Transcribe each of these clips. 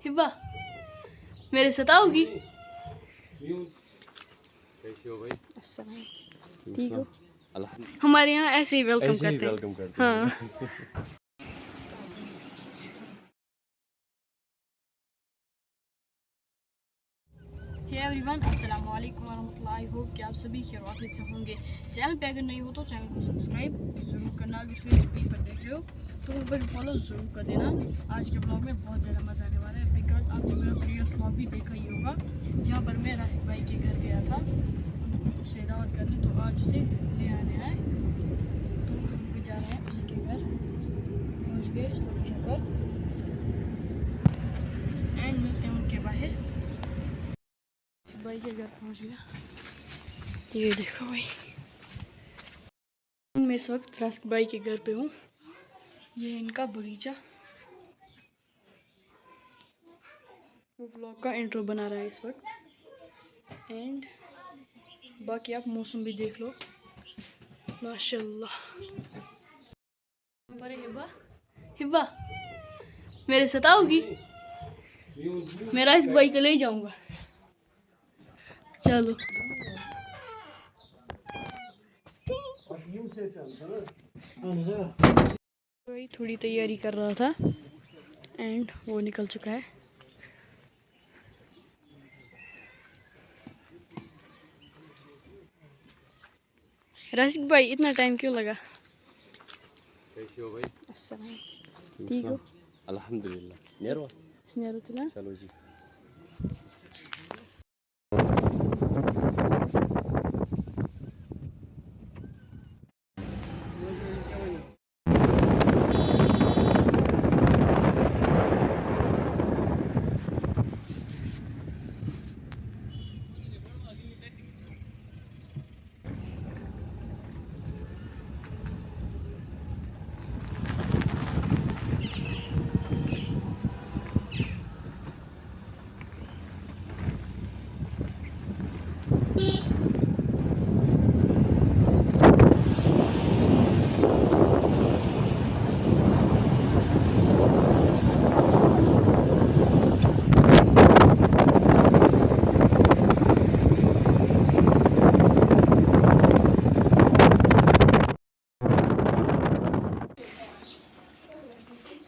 हिब्बा मेरे साथ आओगी? कैसे हो भाई? ठीक हो? अल्हम्दुलिल्लाह। हमारे यहाँ ऐसे ही वेलकम ऐसे ही करते हैं। वेलकम करते हाँ। हैं। हे एवरीवन, अस्सलाम वालेकुम वरहमतुल्लाहि। होप कि आप सभी खैरियत से होंगे। चैनल पे अगर नहीं हो तो चैनल को सब्सक्राइब ज़रूर करना। अगर फेसबुक पर देख रहे हो तो वहाँ पर फॉलो ज़रूर कर देना। आज के ब्लॉग में बहुत ज़्यादा मज़ा आने वाला है, बिकॉज आपने मेरा प्रीवियस ब्लॉग भी देखा ही होगा, जहाँ पर मैं राशिद भाई के घर गया था उससे दावत करने। तो आज उसे ले आने आए, तो हम भी जा रहे हैं उसी के घर। पहुँच गए इस लोकेशन पर एंड मिलते हैं उनके बाहर। भाई के घर पहुंच गया। ये देखो भाई, मैं इस वक्त रास्क भाई के घर पे हूँ। ये है इनका बगीचा। वो व्लॉग का इंट्रो बना रहा है इस वक्त। एंड बाकी आप मौसम भी देख लो, माशाल्लाह। अरे हिब्बा, हिब्बा मेरे साथ आओगी? मैं रास्क भाई को ले जाऊंगा, चलो। भाई थोड़ी तैयारी कर रहा था एंड वो निकल चुका है। राशिद भाई इतना टाइम क्यों लगा? कैसे हो भाई? अस्सलाम। ठीक हो? अल्हम्दुलिल्लाह। नेरवा स्नेहरुतला। चलो जी।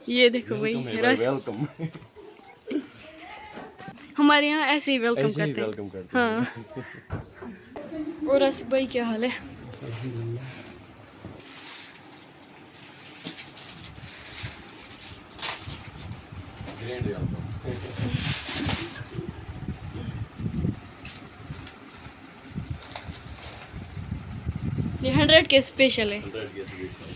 ये देखो भाई, वेलकम। हमारे यहाँ ऐसे ही वेलकम ऐसे ही करते हैं। वेलकम करते हैं। हाँ। और राशिद भाई क्या हाल है? Grand welcome. ये 100 के स्पेशल है। 100 के स्पेशल।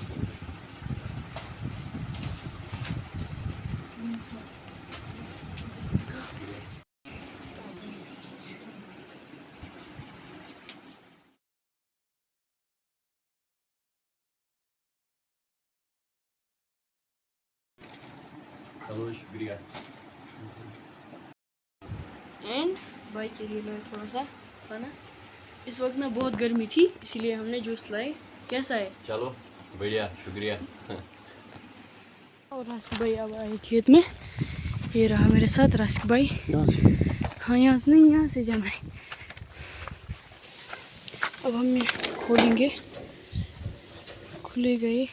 चलो शुक्रिया। एंड भाई के लिए लाए थोड़ा सा खाना। इस वक्त ना बहुत गर्मी थी, इसीलिए हमने जूस लाए। कैसा है? चलो बढ़िया, शुक्रिया। और राशिद भाई अब आए खेत में। ये रहा मेरे साथ राशिद भाई। यहाँ से? हाँ, यहाँ से नहीं, यहाँ से जाना है। अब हम ये खोलेंगे, खुले गए।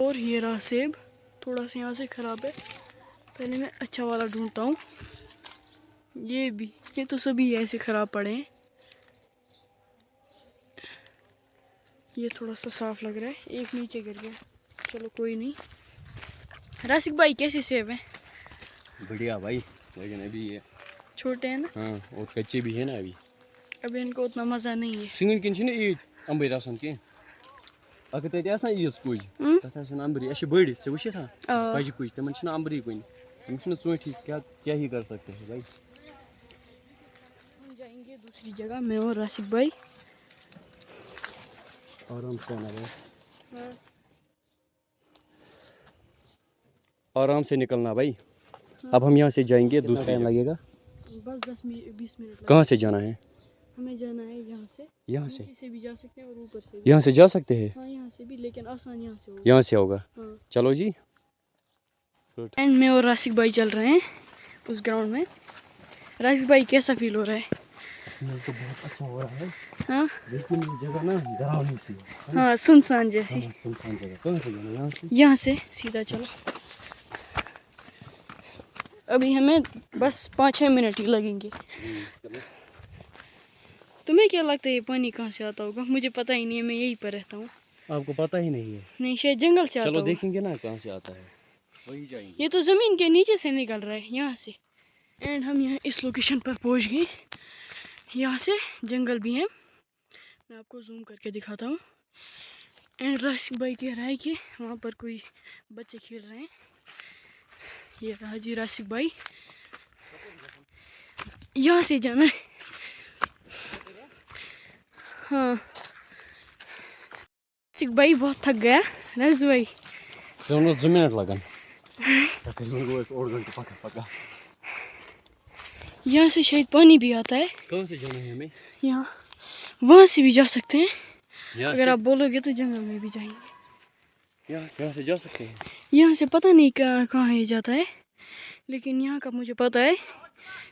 और ये रहा सेब, थोड़ा सा यहाँ से ख़राब है, पहले मैं अच्छा वाला ढूंढता हूँ। ये भी, ये तो सभी ऐसे ख़राब पड़े हैं। ये थोड़ा सा साफ लग रहा है, एक नीचे गिर गया, चलो कोई नहीं। राशिद भाई कैसे सेब हैं? बढ़िया भाई, लेकिन अभी ये छोटे हैं ना? हाँ, और कच्चे भी है ना अभी। अभी इनको उतना मज़ा नहीं है। सिंगन किन छे ईद अंबेर आसान के अगर तत आसान ईद कुज तत आसान अंबरी अच्छे बड़ी से वुशित हां बज कुज तमन छना अंबरी कुन तम छना चोटी क्या ही कर सकते हैं भाई। हम जाएंगे दूसरी जगह, मैं और राशिद भाई। आराम से आना भाई, हाँ। आराम से निकलना भाई। अब हम यहाँ से जाएंगे, दूसरी टाइम लगेगा? बस 10-20 मिनट। कहाँ से जाना है? हमें जाना है यहाँ से। यहाँ से? नीचे से भी जा सकते हैं और ऊपर से भी। यहाँ से जा सकते हैं? हाँ, यहाँ से भी, लेकिन आसान यहाँ से होगा। यहाँ से होगा। हाँ। चलो जी। स्कर्ट। एंड मैं और राशिक भाई चल रहे हैं उस ग्राउंड में। राशिक भाई कैसा फील हो रहा है? फील तो बहुत अच्छा हो रहा है, हाँ लेकिन ये जगह ना डरावनी सी है। हाँ, सुनसान जैसी। हाँ, सुनसान जगह। कहाँ से जाना है? यहाँ से? यहाँ से सीधा चलो। अभी हमें बस 5-6 मिनट ही लगेंगे। चलो। तुम्हें क्या लगता है ये पानी कहाँ से आता होगा? मुझे पता ही नहीं है, मैं यहीं पर रहता हूँ। आपको पता ही नहीं है? नहीं, शायद जंगल से आता चलो होगा। देखेंगे ना कहाँ से आता है, वही जाएंगे। ये तो ज़मीन के नीचे से निकल रहा है, यहाँ से। एंड हम यहाँ इस लोकेशन पर पहुँच गए। यहाँ से जंगल भी है, मैं आपको जूम करके दिखाता हूँ। एंड राशिक भाई कह रहा है कि वहाँ पर कोई बच्चे खेल रहे हैं। ये रहा जी राशिक भाई, यहाँ से जाना है। हाँ, राशिक भाई बहुत थक गया। राशिक भाई चलो 2 मिनट लगन। और घंटे पका। यहाँ से शायद पानी भी आता है। कहाँ से जाना है हमें? यहाँ वहाँ से भी जा सकते हैं। यहाँ अगर से? आप बोलोगे तो जंगल में भी जाएंगे। यहाँ से जा सकते हैं। यहाँ से पता नहीं कहाँ ये जाता है, लेकिन यहाँ का मुझे पता है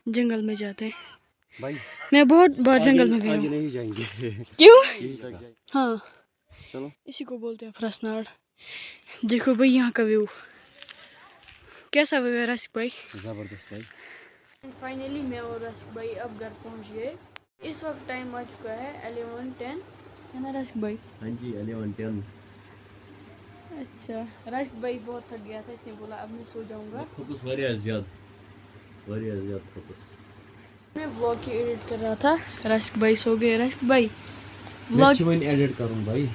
जंगल में जाते हैं। भाई मैं बहुत बार जंगल में गया आगे हूँ। नहीं जाएंगे। क्यों? यही तक जाए। हाँ, चलो। इसी को बोलते हैं फ्रसनाड़। देखो भाई यहाँ का व्यू कैसा व्यू है राशिक भाई? जबरदस्त भाई। फाइनली मैं और राशिक भाई अब घर पहुँच गए। इस वक्त टाइम आ चुका है 11:10, है ना राशिक भाई? हाँ जी 11:10। अच्छा, राशिक भाई बहुत थक गया था, इसने बोला अब मैं सो जाऊँगा। फोकस वारिया ज़्यादा फोकस। मैं व्लॉग की एडिट कर रहा था, राशिक भाई सो गए। राशिक भाई मैं व्लॉग एडिट करूँ भाई।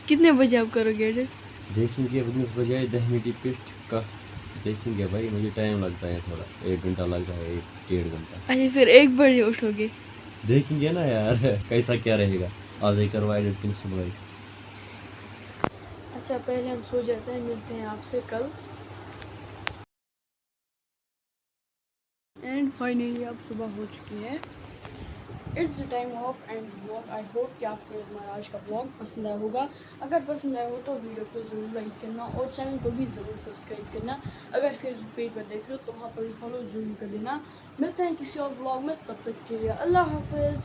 कितने बजे आप करोगे एडिट? देखेंगे 19 बजे 10 मिनट पिट का देखेंगे भाई। मुझे टाइम लगता है थोड़ा, 1 घंटा लगता है, 1-1.5 घंटा। अच्छा, फिर 1 बजे उठोगे? देखेंगे ना यार कैसा क्या रहेगा। आज ही करवा एडिट किन सुनवाई। अच्छा, पहले हम सो जाते हैं, मिलते हैं आपसे कल। एंड फाइनली अब सुबह हो चुकी है। It's the time of and vlog. I hope कि आपको हमारा आज का व्लॉग पसंद आया होगा। अगर पसंद आया हो तो वीडियो को ज़रूर लाइक करना और चैनल को भी ज़रूर सब्सक्राइब करना। अगर फेसबुक पेज पर देख रहे हो तो वहाँ पर भी फॉलो ज़रूर कर देना। मिलते हैं किसी और व्लॉग में, तब तक के लिए अल्लाह हाफिज़।